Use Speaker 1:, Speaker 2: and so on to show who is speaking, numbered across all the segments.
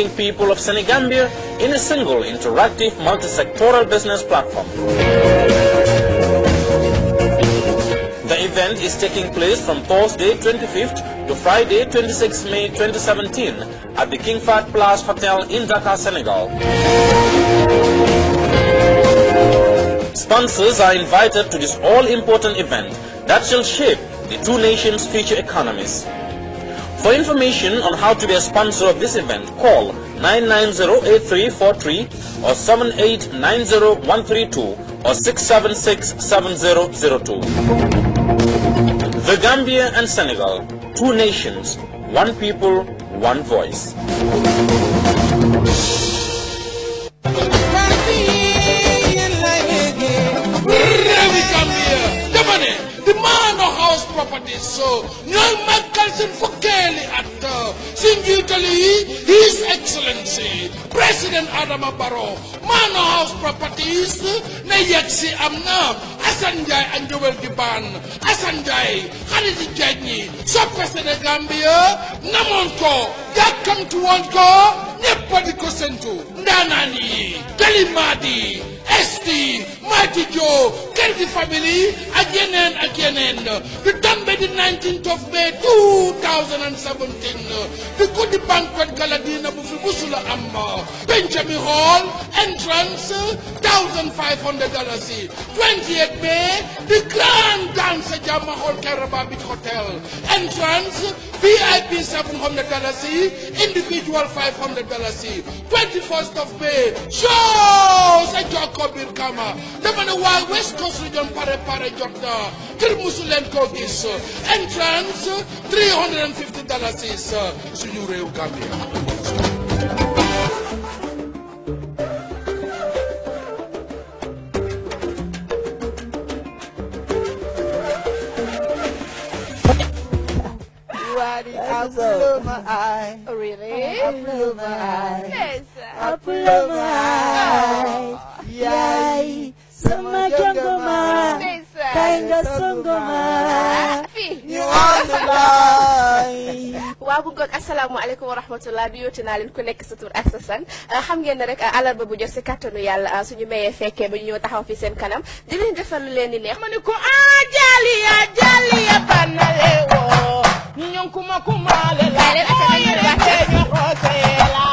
Speaker 1: people of Senegambia in a single interactive multi-sectoral business platform. The event is taking place from Thursday 25th to Friday 26 May 2017 at the King Fahd Place Hotel in Dakar, Senegal. Sponsors are invited to this all-important event that shall shape the two nations' future economies. For information on how to be a sponsor of this event, call 990-8343 or 7890-132 or 676-7002. The Gambia and Senegal, two nations, one people, one voice.
Speaker 2: The man of house properties, so ñooy màggal seen fukkeeli at si njiitali His Excellency President Adama Barrow man of house properties ne yegg si am na Assane Ndiaye ak Njowel di baan Assane Ndiaye xarit yi jeej ñi soppe Sénégambia namoon ko yàkkamti woon ko ñépp di ko sentu ndaanaan yi Kalimadi Esti Mati Jo Kerdi family ak yeneen di tombe di 19th of May 2017 di guddi banquet galadina bu fi musula am Benjamin Hall entrance $1,500 28th May the grand dance Jama Hall Caraba Beach Hotel entrance VIP $700 individual $500 21st of May show sa Jokobir Kama dama ne waa West Coast region pare jot na kër musu leen koo gis entrance $350 suñu réew Gambia.
Speaker 3: I blew my eye.
Speaker 4: Oh, really?
Speaker 3: I blew my eye.
Speaker 4: Yes.
Speaker 3: I blew my eye. Yay. Sama jangoma. Kinda sungoma. You on the line.
Speaker 4: Waaw bu ngoon asalaamaaleykum wa rahmatullah di yooti naa leen ku nekk sa tur ak sa sant xam ngeen ne rek alarba bu jot si kattanu yàlla suñu mayee fekkee ba ñu ñëw taxaw fi seen kanam di leen defal lu leen di neex ma ne ko jaliya banale wo ñon kuma le la leen ak nañu waxee ñu ko seela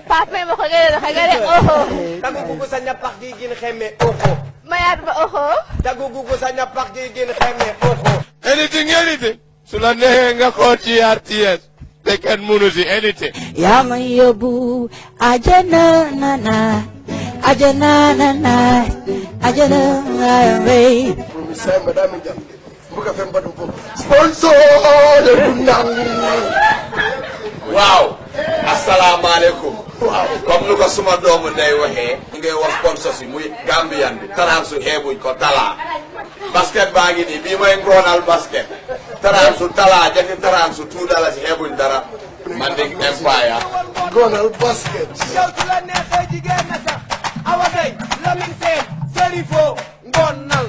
Speaker 4: papa ma ko gëre oho
Speaker 3: tagu gugu sa ñapax gi gën xeme oho
Speaker 4: mayaat ba oho
Speaker 3: tagu gugu sa ñapax gi gën xeme oho
Speaker 2: anything su la neexee nga xool ci RTS te kenn mënu si anything
Speaker 3: yaa ma yóbbu ajana nana wey sponsor
Speaker 5: waaw asalaamaaleykum comme nu ko suma doomu ndey waxee ngay wax sponsor si muy Gambian bi taransu xeebuñ ko tala basket baa ngi nii bii mooy ngronal basket taransu tala jati taransu $2 xeebuñ dara Manding Empire
Speaker 2: ngronal basket
Speaker 3: yow su la neexee jigéen na sax awa day lamin seen serifo ngonal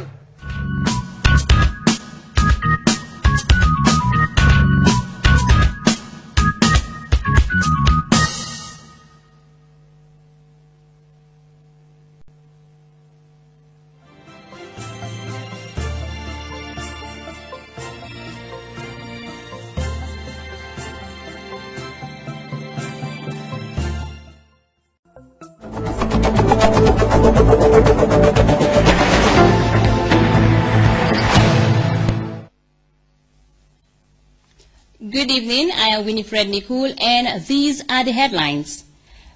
Speaker 6: Good evening, I am Winifred Nikul, and these are the headlines.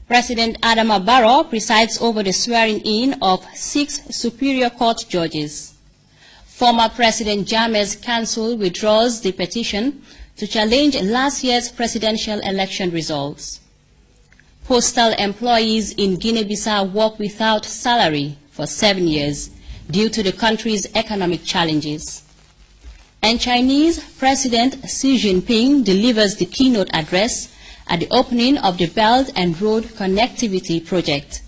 Speaker 6: President Adama Barrow presides over the swearing-in of 6 Superior Court judges. Former President Jammeh's council withdraws the petition to challenge last year's presidential election results. Postal employees in Guinea-Bissau work without salary for 7 years due to the country's economic challenges. And Chinese President Xi Jinping delivers the keynote address at the opening of the Belt and Road Connectivity Project.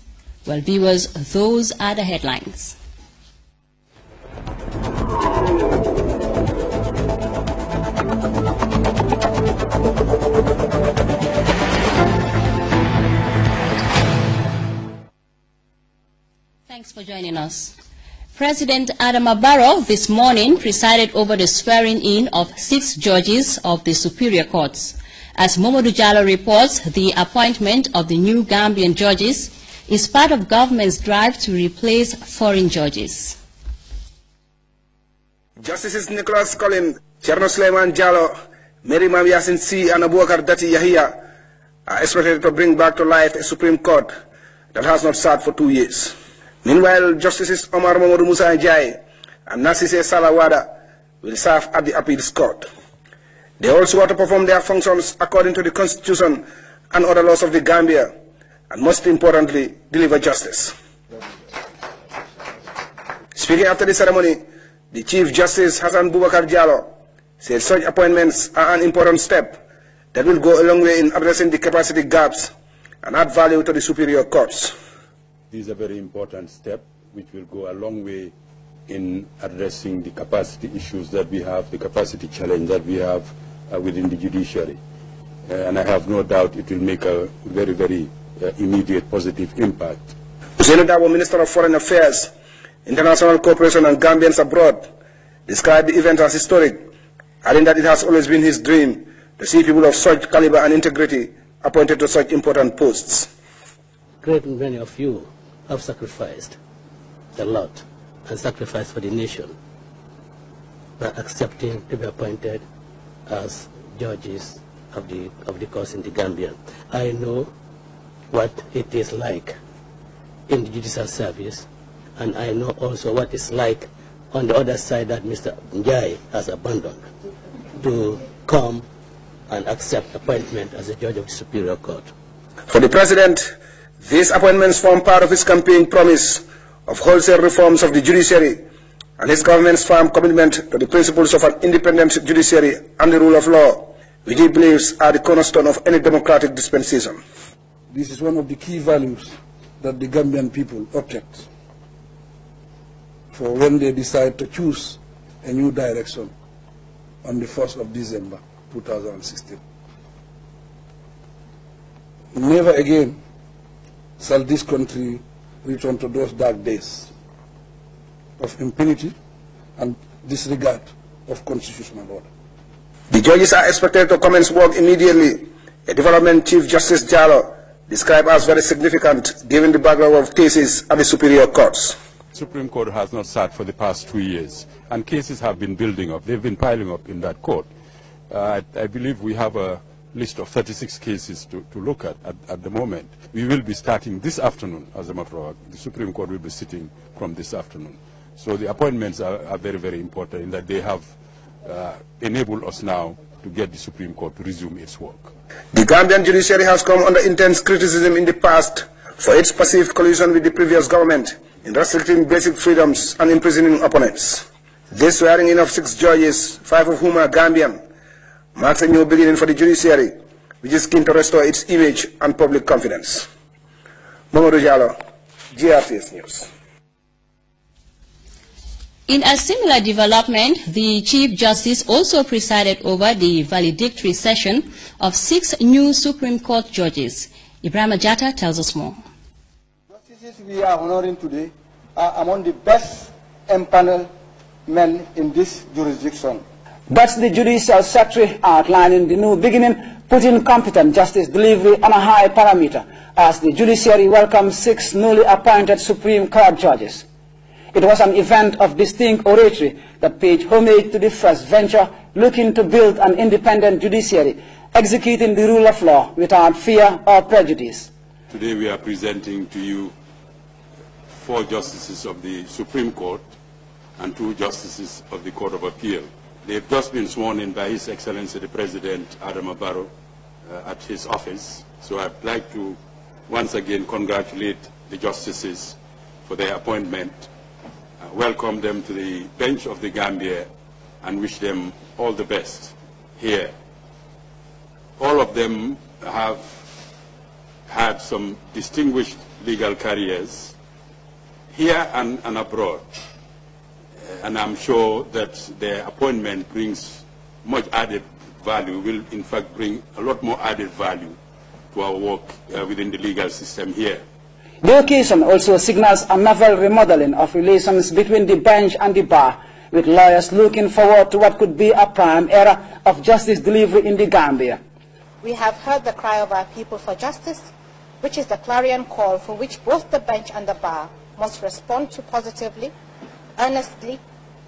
Speaker 6: Well, viewers, those are the headlines. joining us. President Adama Barrow this morning presided over the swearing-in of 6 judges of the Superior Courts. As Mamadou Jallow reports, the appointment of the new Gambian judges is part of government's drive to replace foreign judges.
Speaker 7: Justices Nicholas Collins, Cherno Suleiman Jallow, Mary Mam Yasin C. and Abubakar Dati Yahya are expected to bring back to life a Supreme Court that has not sat for 2 years. Meanwhile, Justices Omar Mamadou Musa Njai and Nasise Salawada will serve at the Appeals Court. They also want to perform their functions according to the Constitution and other laws of the Gambia, and most importantly, deliver justice. Speaking after the ceremony, the Chief Justice Hassan Boubacar Jallow said such appointments are an important step that will go a long way in addressing the capacity gaps and add value to the superior courts.
Speaker 8: This is a very important step which will go a long way in addressing the capacity issues that we have, the capacity challenge that we have within the judiciary. And I have no doubt it will make a very, very immediate positive impact.
Speaker 7: Hussein Dabo, Minister of Foreign Affairs, International Cooperation and Gambians Abroad, described the event as historic, adding that it has always been his dream to see people of such caliber and integrity appointed to such important posts.
Speaker 9: Great many of you have sacrificed a lot and sacrificed for the nation by accepting to be appointed as judges of the courts in the Gambia. I know what it is like in the judicial service, and I know also what it's like on the other side that Mr. Njai has abandoned to come and accept appointment as a judge of the Superior Court.
Speaker 7: For the President, these appointments form part of his campaign promise of wholesale reforms of the judiciary and his government's firm commitment to the principles of an independent judiciary and the rule of law, which he believes are the cornerstone of any democratic dispensation.
Speaker 10: This is one of the key values that the Gambian people opted for when they decide to choose a new direction on the 1st of December 2016. Never again shall this country return to those dark days of impunity and disregard of constitutional order.
Speaker 7: The judges are expected to commence work immediately, a development Chief Justice Jallow described as very significant given the background of cases at the Superior Courts.
Speaker 8: The Supreme Court has not sat for the past 2 years, and cases have been building up. They've been piling up in that court. I believe we have a list of 36 cases to look at the moment. We will be starting this afternoon, as a matter of fact. The Supreme Court will be sitting from this afternoon. So the appointments are very, very important in that they have enabled us now to get the Supreme Court to resume its work.
Speaker 7: The Gambian judiciary has come under intense criticism in the past for its perceived collusion with the previous government in restricting basic freedoms and imprisoning opponents. This swearing in of 6 judges, 5 of whom are Gambian, marks a new beginning for the judiciary, which is keen to restore its image and public confidence. Mamadou Jallow, GRTS News.
Speaker 6: In a similar development, the Chief Justice also presided over the valedictory session of 6 new Supreme Court judges. Ibrahim Ajata tells us more.
Speaker 3: Justices we are honoring today are among the best empaneled men in this jurisdiction. That's the Judicial Secretary outlining the new beginning, putting competent justice delivery on a high parameter as the judiciary welcomes 6 newly appointed Supreme Court judges. It was an event of distinct oratory that paid homage to the first venture looking to build an independent judiciary, executing the rule of law without fear or prejudice.
Speaker 8: Today we are presenting to you 4 justices of the Supreme Court and 2 justices of the Court of Appeal. They've just been sworn in by His Excellency the President Adama Barrow at his office. So I'd like to once again congratulate the justices for their appointment, welcome them to the bench of the Gambia, and wish them all the best here. All of them have had some distinguished legal careers here and abroad. And I'm sure that their appointment brings much added value, will in fact bring a lot more added value to our work within the legal system here.
Speaker 3: The occasion also signals a novel remodeling of relations between the bench and the bar, with lawyers looking forward to what could be a prime era of justice delivery in the Gambia.
Speaker 11: We have heard the cry of our people for justice, which is the clarion call for which both the bench and the bar must respond to positively, earnestly,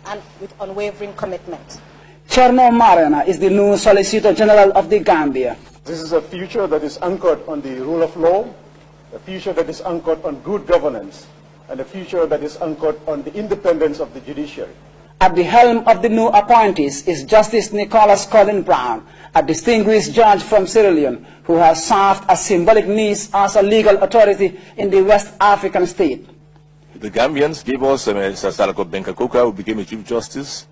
Speaker 11: and with unwavering commitment.
Speaker 3: Cherno Marena is the new Solicitor General of the Gambia.
Speaker 12: This is a future that is anchored on the rule of law, a future that is anchored on good governance, and a future that is anchored on the independence of the judiciary.
Speaker 3: At the helm of the new appointees is Justice Nicholas Colin Brown, a distinguished judge from Sierra Leone, who has served a symbolic niche as a legal authority in the West African state.
Speaker 13: The Gambians gave us Mr. Salako Benkakoka, who became a Chief Justice,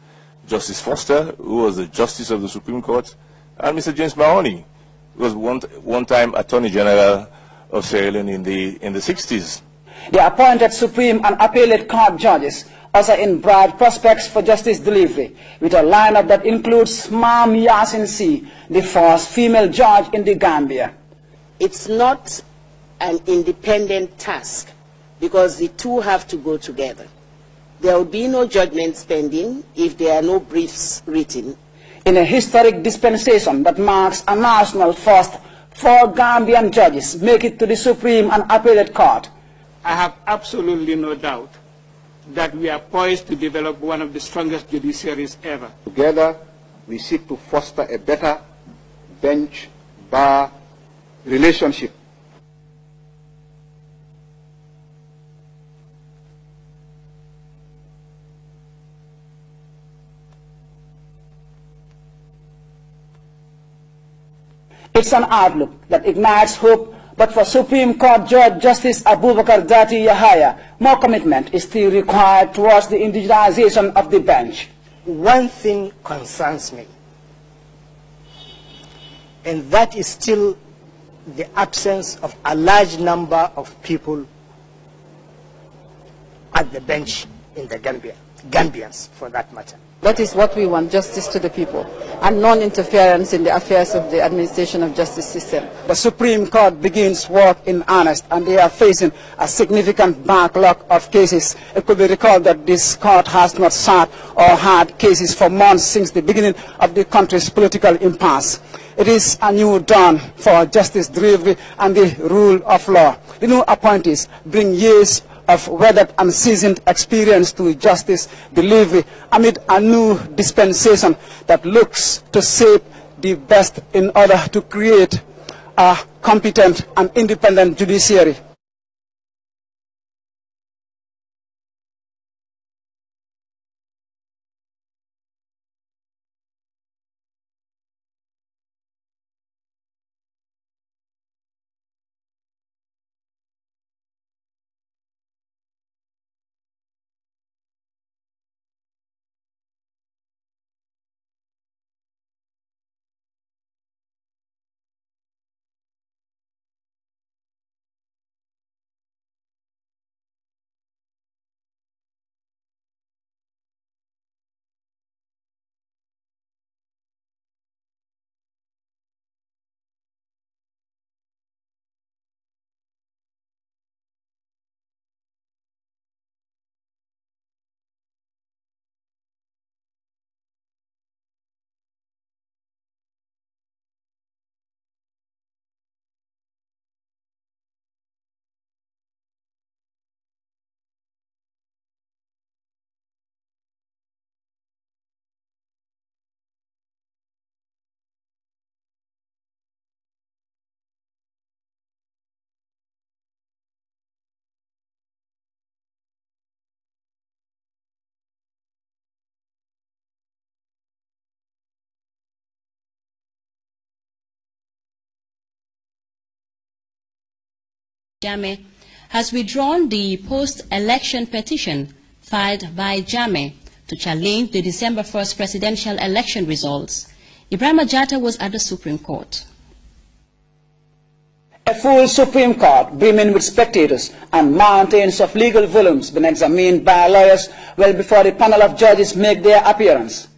Speaker 13: Justice Foster, who was the Justice of the Supreme Court, and Mr. James Mahoney, who was one-time Attorney General of Sierra Leone in the 60s.
Speaker 3: The appointed Supreme and Appellate Court judges also in bright prospects for justice delivery, with a lineup that includes Mam Yasin C, the first female judge in the Gambia.
Speaker 14: It's not an independent task, because the two have to go together. There will be no judgments pending if there are no briefs written.
Speaker 3: In a historic dispensation that marks a national first, 4 Gambian judges make it to the Supreme and Appellate Court.
Speaker 15: I have absolutely no doubt that we are poised to develop one of the strongest judiciaries ever.
Speaker 16: Together, we seek to foster a better bench-bar relationship.
Speaker 3: It's an outlook that ignites hope, but for Supreme Court Judge Justice Abubakar Dati Yahaya, more commitment is still required towards the indigenization of the bench.
Speaker 17: One thing concerns me, and that is still the absence of a large number of people at the bench in the Gambia, Gambians for that matter.
Speaker 18: That is what we want, justice to the people, and non-interference in the affairs of the administration of justice system.
Speaker 3: The Supreme Court begins work in earnest, and they are facing a significant backlog of cases. It could be recalled that this court has not sat or had cases for months since the beginning of the country's political impasse. It is a new dawn for justice delivery and the rule of law. The new appointees bring years of weathered and seasoned experience to justice delivery amid a new dispensation that looks to shape the best in order to create a competent and independent judiciary.
Speaker 6: Jame has withdrawn the post-election petition filed by Jame to challenge the December 1st presidential election results. Ibrahim Ajata was at the Supreme Court.
Speaker 3: A full Supreme Court, brimming with spectators and mountains of legal volumes, been examined by lawyers well before the panel of judges make their appearance.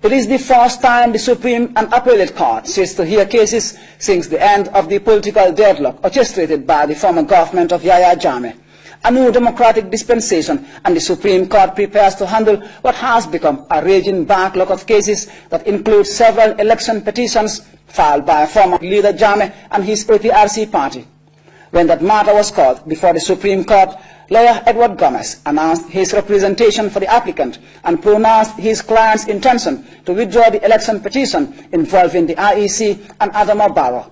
Speaker 3: It is the first time the Supreme and Appellate Court sits to hear cases since the end of the political deadlock orchestrated by the former government of Yahya Jammeh. A new democratic dispensation, and the Supreme Court prepares to handle what has become a raging backlog of cases that include several election petitions filed by former leader Jammeh and his APRC party. When that matter was called before the Supreme Court, lawyer Edward Gomez announced his representation for the applicant and pronounced his client's intention to withdraw the election petition involving the IEC and Adama Barrow.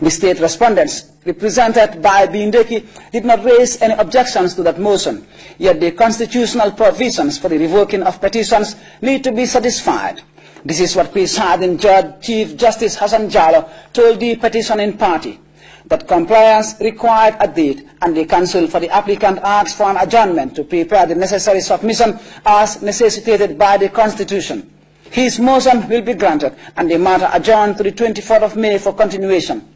Speaker 3: The state respondents, represented by Bindeki, did not raise any objections to that motion, yet the constitutional provisions for the revoking of petitions need to be satisfied. This is what presiding Judge Chief Justice Hassan Jallow told the petitioning party, that compliance required a date, and the counsel for the applicant asked for an adjournment to prepare the necessary submission as necessitated by the Constitution. His motion will be granted, and the matter adjourned to the 24th of May for continuation.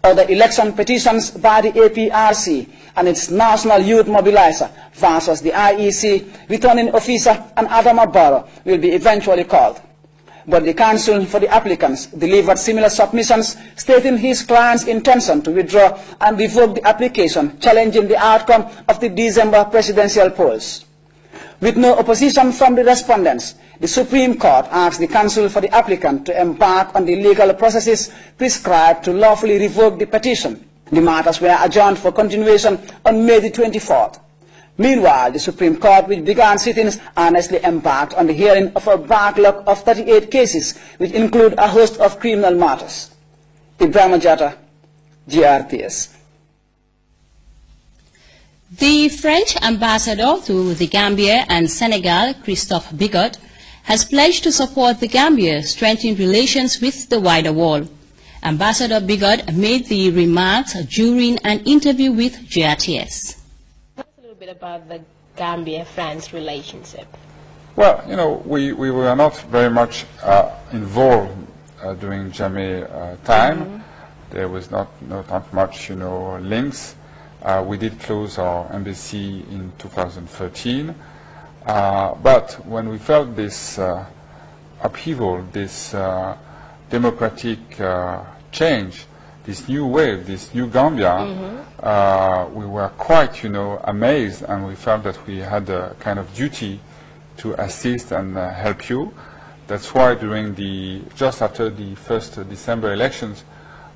Speaker 3: Other election petitions by the APRC and its National Youth Mobilizer versus the IEC, returning officer, and Adama Barrow will be eventually called. But the counsel for the applicants delivered similar submissions stating his client's intention to withdraw and revoke the application, challenging the outcome of the December presidential polls. With no opposition from the respondents, the Supreme Court asked the counsel for the applicant to embark on the legal processes prescribed to lawfully revoke the petition. The matters were adjourned for continuation on May the 24th. Meanwhile, the Supreme Court, which began sittings, earnestly embarked on the hearing of a backlog of 38 cases, which include a host of criminal matters. Ibrahim Jata, GRTS.
Speaker 6: The French ambassador to the Gambia and Senegal, Christophe Bigot, has pledged to support the Gambia strengthening relations with the wider world. Ambassador Bigot made the remarks during an interview with GRTS.
Speaker 4: About the Gambia-France relationship?
Speaker 19: Well, you know, we were not very much involved during Jammeh time. There was not much, you know, links. We did close our embassy in 2013. But when we felt this upheaval, this democratic change, this new wave, this new Gambia, we were quite, you know, amazed, and we felt that we had a kind of duty to assist and help you. That's why during just after the first December elections,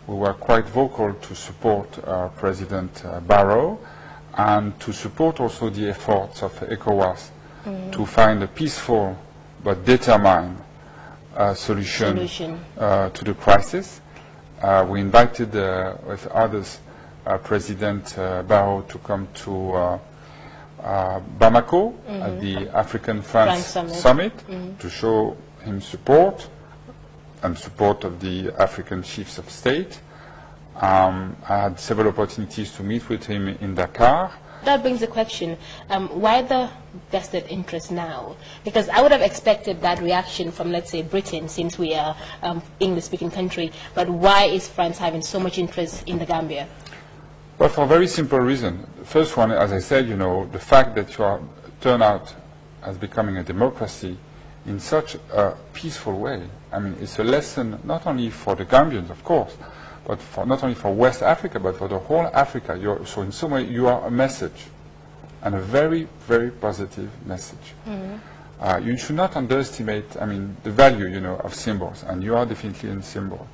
Speaker 19: we were quite vocal to support President Barrow and to support also the efforts of ECOWAS to find a peaceful but determined solution to the crisis. We invited, with others, President Barrow to come to Bamako at the African-France Summit to show him support and support of the African chiefs of state. I had several opportunities to meet with him in Dakar.
Speaker 4: That brings the question, why the vested interest now? Because I would have expected that reaction from, let's say, Britain, since we are English-speaking country, but why is France having so much interest in the Gambia?
Speaker 19: Well, for a very simple reason. The first one, as I said, you know, the fact that you turn out as becoming a democracy in such a peaceful way. I mean, it's a lesson not only for the Gambians, of course, but not only for West Africa, but for the whole Africa. So in some way, you are a message, and a very, very positive message. You should not underestimate, I mean, the value, you know, of symbols, and you are definitely a symbol.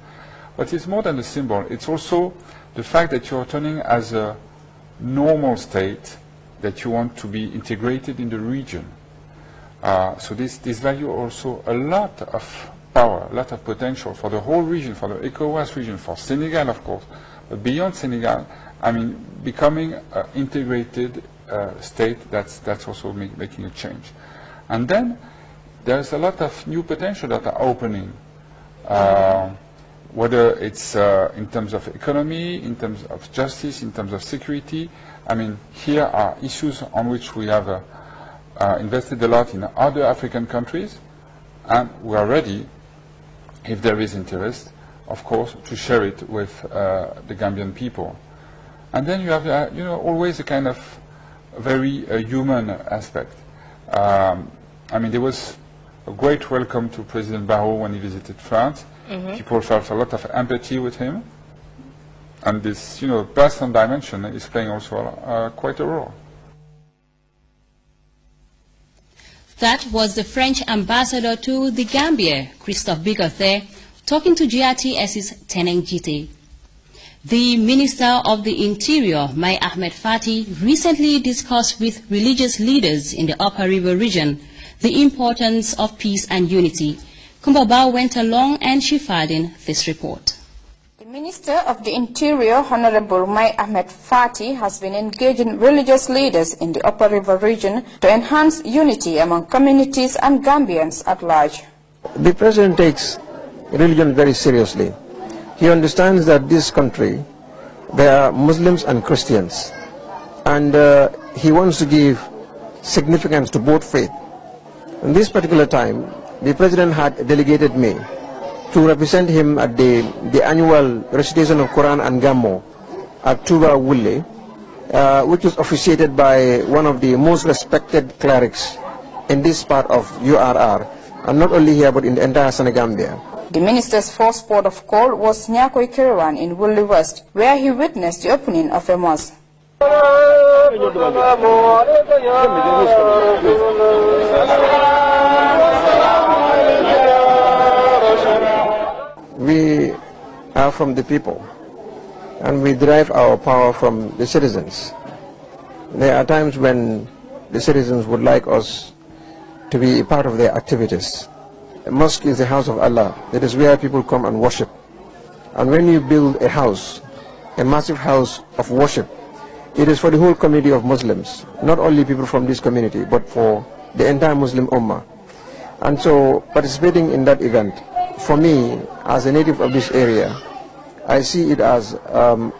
Speaker 19: But it's more than a symbol. It's also the fact that you are turning as a normal state, that you want to be integrated in the region. So this value also a lot of power, a lot of potential for the whole region, for the ECOWAS region, for Senegal, of course. But beyond Senegal, I mean, becoming an integrated state, that's also making a change. And then there's a lot of new potential that are opening, whether it's in terms of economy, in terms of justice, in terms of security. I mean, here are issues on which we have invested a lot in other African countries, and we are ready, if there is interest, of course, to share it with the Gambian people. And then you have, you know, always a kind of very human aspect. I mean, there was a great welcome to President Barrow when he visited France. People felt a lot of empathy with him. And this, personal dimension is playing also quite a role.
Speaker 6: That was the French ambassador to the Gambia, Christophe Bigothe, talking to GRTS's Teneng Jite. The Minister of the Interior, Mai Ahmed Fati, recently discussed with religious leaders in the Upper River region the importance of peace and unity. Kumbaba went along and she filed in this report.
Speaker 20: The Minister of the Interior, Honorable Mai Ahmed Fati, has been engaging religious leaders in the Upper River region to enhance unity among communities and Gambians at large.
Speaker 21: The President takes religion very seriously. He understands that this country, there are Muslims and Christians, and he wants to give significance to both faiths. In this particular time, the President had delegated me to represent him at the annual recitation of Quran and Gammo at Tuba Wulle, which was officiated by one of the most respected clerics in this part of URR, and not only here but in the entire Senegambia.
Speaker 20: The minister's first port of call was Nyakoi Kiriwan in Wulle West, where he witnessed the opening of a mosque.
Speaker 21: We are from the people, and we derive our power from the citizens. There are times when the citizens would like us to be a part of their activities. A mosque is the house of Allah. That is where people come and worship. And when you build a house, a massive house of worship, it is for the whole community of Muslims, not only people from this community, but for the entire Muslim Ummah. And so participating in that event, for me, as a native of this area, I see it as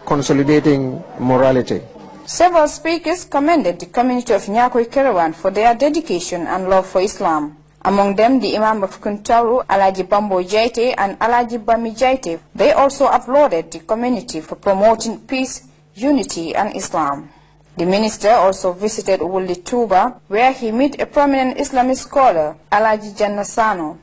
Speaker 21: consolidating morality.
Speaker 20: Several speakers commended the community of Nyakoi Kiriwan for their dedication and love for Islam. Among them, the Imam of Kuntaru, Alaji Bambo Jaite and Alaji Bami Jaite. They also applauded the community for promoting peace, unity and Islam. The minister also visited Wuli Tuba, where he met a prominent Islamic scholar, Alaji Jannasano.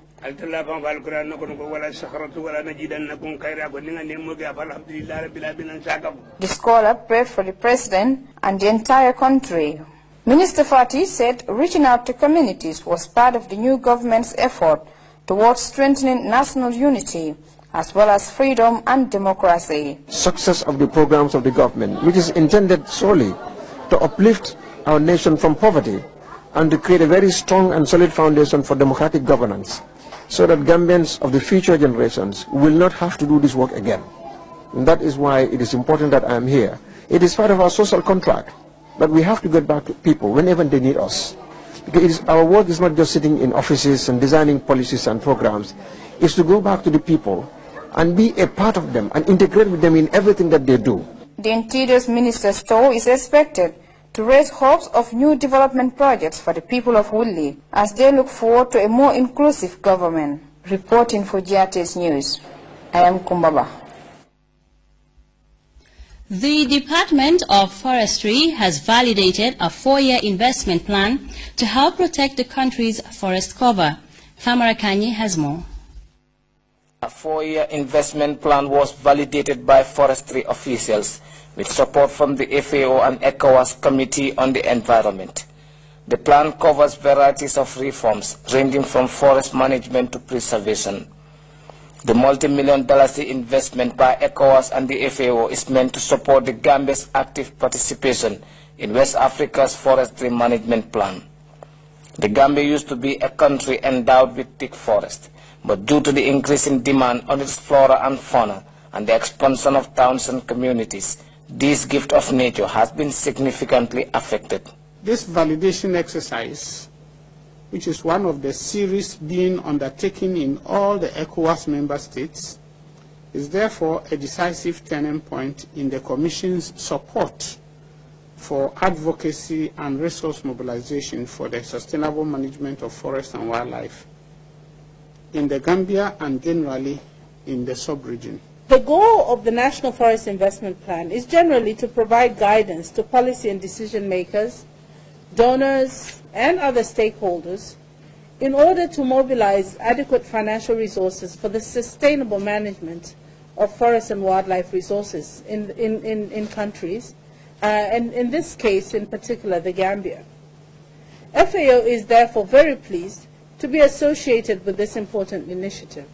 Speaker 20: The scholar prayed for the president and the entire country. Minister Fati said reaching out to communities was part of the new government's effort towards strengthening national unity as well as freedom and democracy.
Speaker 21: Success of the programs of the government, which is intended solely to uplift our nation from poverty and to create a very strong and solid foundation for democratic governance, so that Gambians of the future generations will not have to do this work again. And that is why it is important that I am here. It is part of our social contract. But we have to get back to people whenever they need us. Because our work is not just sitting in offices and designing policies and programs. It's to go back to the people and be a part of them and integrate with them in everything that they do.
Speaker 20: The Interior Minister's tour is expected to raise hopes of new development projects for the people of Wuli as they look forward to a more inclusive government. Reporting for GRTS News, I am Kumbaba.
Speaker 6: The Department of Forestry has validated a 4-year investment plan to help protect the country's forest cover. Tamara Kanye has more.
Speaker 22: A 4-year investment plan was validated by forestry officials with support from the FAO and ECOWAS Committee on the Environment. The plan covers varieties of reforms ranging from forest management to preservation. The multi-million-dollar investment by ECOWAS and the FAO is meant to support the Gambia's active participation in West Africa's forestry management plan. The Gambia used to be a country endowed with thick forest, but due to the increasing demand on its flora and fauna and the expansion of towns and communities, this gift of nature has been significantly affected.
Speaker 15: This validation exercise, which is one of the series being undertaken in all the ECOWAS member states, is therefore a decisive turning point in the Commission's support for advocacy and resource mobilization for the sustainable management of forest and wildlife in the Gambia and generally in the sub-region.
Speaker 23: The goal of the National Forest Investment Plan is generally to provide guidance to policy and decision makers, donors, and other stakeholders in order to mobilize adequate financial resources for the sustainable management of forest and wildlife resources in countries, and in this case in particular the Gambia. FAO is therefore very pleased to be associated with this important initiative.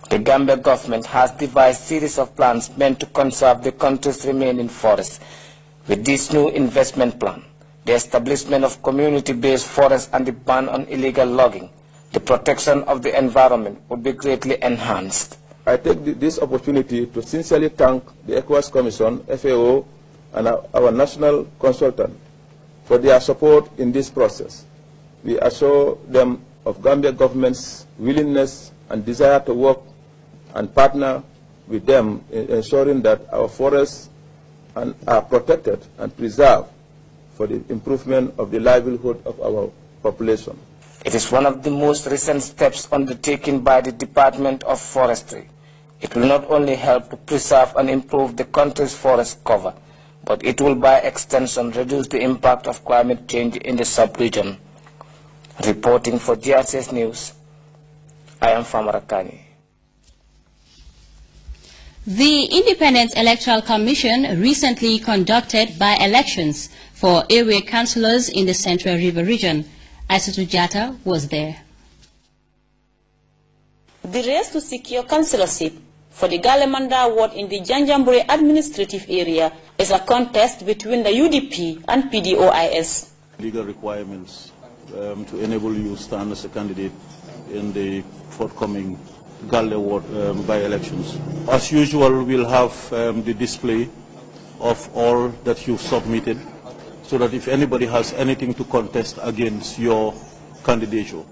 Speaker 22: The Gambia government has devised a series of plans meant to conserve the country's remaining forests. With this new investment plan, the establishment of community-based forests and the ban on illegal logging, the protection of the environment would be greatly enhanced.
Speaker 13: I take this opportunity to sincerely thank the ECOWAS Commission, FAO, and our national consultant for their support in this process. We assure them of Gambia government's willingness and desire to work and partner with them in ensuring that our forests are protected and preserved for the improvement of the livelihood of our population.
Speaker 22: It is one of the most recent steps undertaken by the Department of Forestry. It will not only help to preserve and improve the country's forest cover, but it will by extension reduce the impact of climate change in the sub-region. Reporting for GRTS News, I am Famarakani.
Speaker 6: The Independent Electoral Commission recently conducted by-elections for area councillors in the Central River region. Aissatou Jatta was there.
Speaker 1: The race to secure councillorship for the Galemanda ward in the Janjanbureh administrative area is a contest between the UDP and PDOIS.
Speaker 2: Legal requirements to enable you to stand as a candidate in the forthcoming Galle ward by-elections. As usual, we'll have the display of all that you've submitted, so that if anybody has anything to contest against your candidature,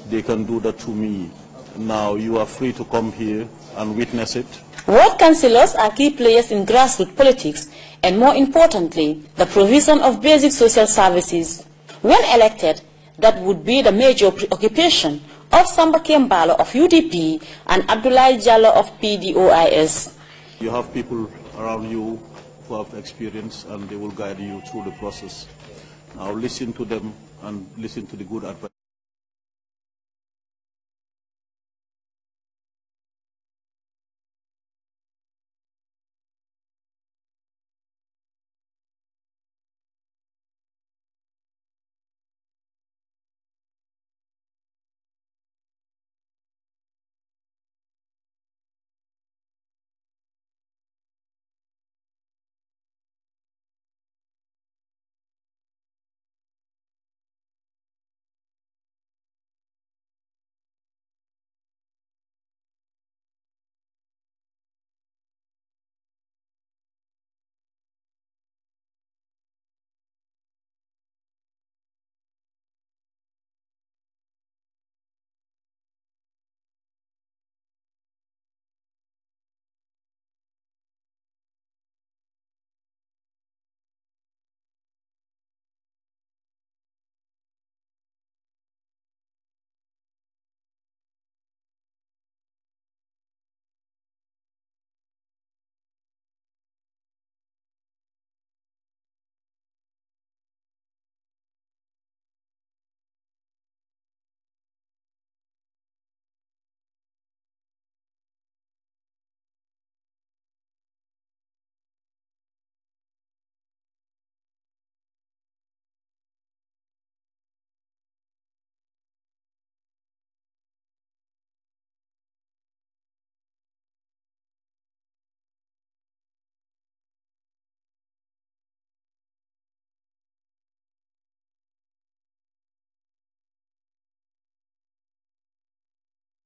Speaker 2: they can do that to me. Now you are free to come here and witness it.
Speaker 1: Ward councillors are key players in grassroots politics and, more importantly, the provision of basic social services. When elected, that would be the major preoccupation of Samba Kembalo of UDP and Abdoulaye Jallo of PDOIS.
Speaker 2: You have people around you who have experience, and they will guide you through the process. Now listen to them and listen to the good advice.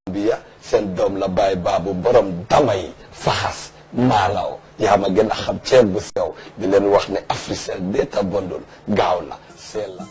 Speaker 5: GAMBIA seen doom la baay baabu borom damay faxas maalaw yaa ma gën a xam ceeb bu sew di leen wax ne Africell data bundle gaaw la seel la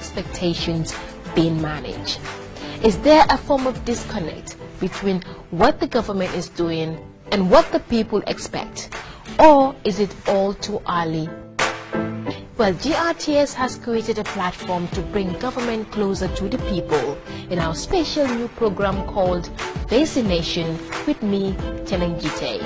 Speaker 7: expectations being managed? Is there a form of disconnect between what the government is doing and what the people expect? Or is it all too early? Well, GRTS has created a platform to bring government closer to the people in our special new program called Basic Nation with me, Chenenjite.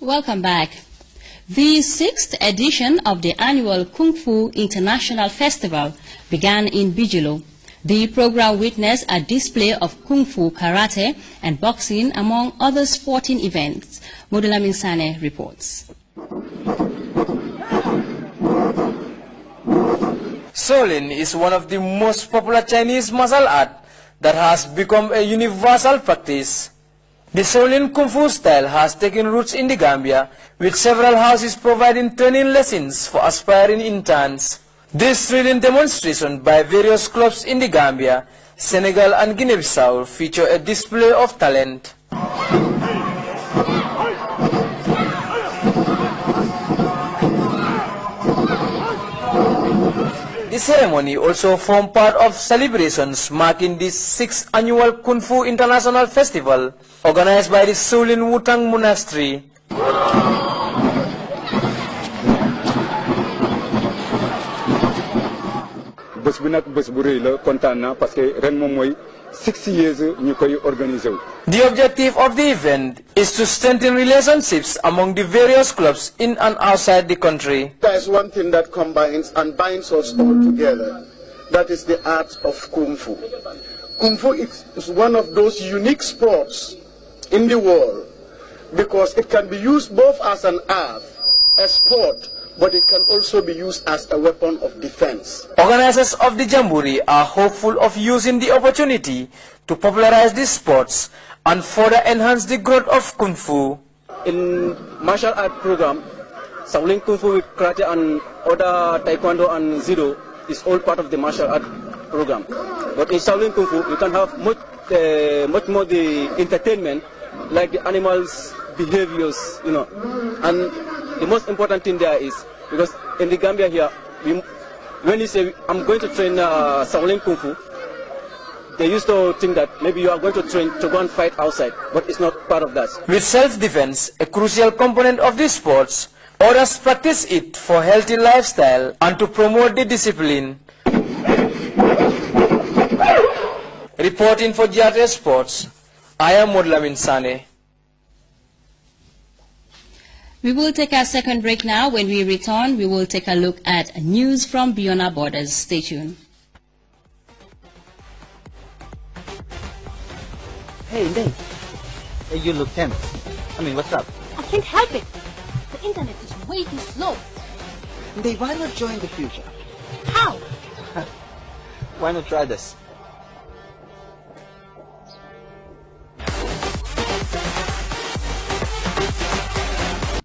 Speaker 6: Welcome back. The 6th edition of the annual Kung Fu International Festival began in Bigelow. The program witnessed a display of Kung Fu, Karate and boxing among other sporting events. Modulamin Sane reports.
Speaker 9: Shaolin is one of the most popular Chinese martial art that has become a universal practice. The Shaolin Kung Fu style has taken roots in the Gambia, with several houses providing training lessons for aspiring interns. This thrilling demonstration by various clubs in the Gambia, Senegal and Guinea-Bissau feature a display of talent. The ceremony also formed part of celebrations marking the 6th annual Kung Fu International Festival, organized by the Shaolin Wutang Monastery.
Speaker 10: bés bi nag bés bu rëy la kontaan na parce que ren moom mooy 6 years ñu koy organiser wu.
Speaker 9: The objective of the event is to strengthen relationships among the various clubs in and outside the country.
Speaker 24: There is one thing that combines and binds us all together. That is the art of Kung Fu. Kung Fu is one of those unique sports in the world because it can be used both as an art, a sport, but it can also be used as a weapon of defense.
Speaker 9: Organizers of the Jamboree are hopeful of using the opportunity to popularize these sports and further enhance the growth of Kung Fu.
Speaker 25: In martial art program, Shaolin Kung Fu with karate and other taekwondo and judo is all part of the martial art program. But in Shaolin Kung Fu, you can have much more the entertainment, like the animals' behaviors, you know. And the most important thing there is, because in the Gambia here, when you say, I'm going to train Shaolin Kung Fu, they used to think that maybe you are going to train to go and fight outside, but it's not part of that.
Speaker 9: With self-defense, a crucial component of these sports, others practice it for healthy lifestyle and to promote the discipline. Reporting for GRTS Sports, I am Modlamin Sane.
Speaker 6: We will take our second break now. When we return, we will take a look at news from beyond our borders. Stay tuned.
Speaker 26: Hey, Ndeng. Hey, you look tense. I mean, what's up?
Speaker 27: I can't help it. The internet is way too slow.
Speaker 26: Ndeng, why not join the future?
Speaker 27: How?
Speaker 26: Why not try this?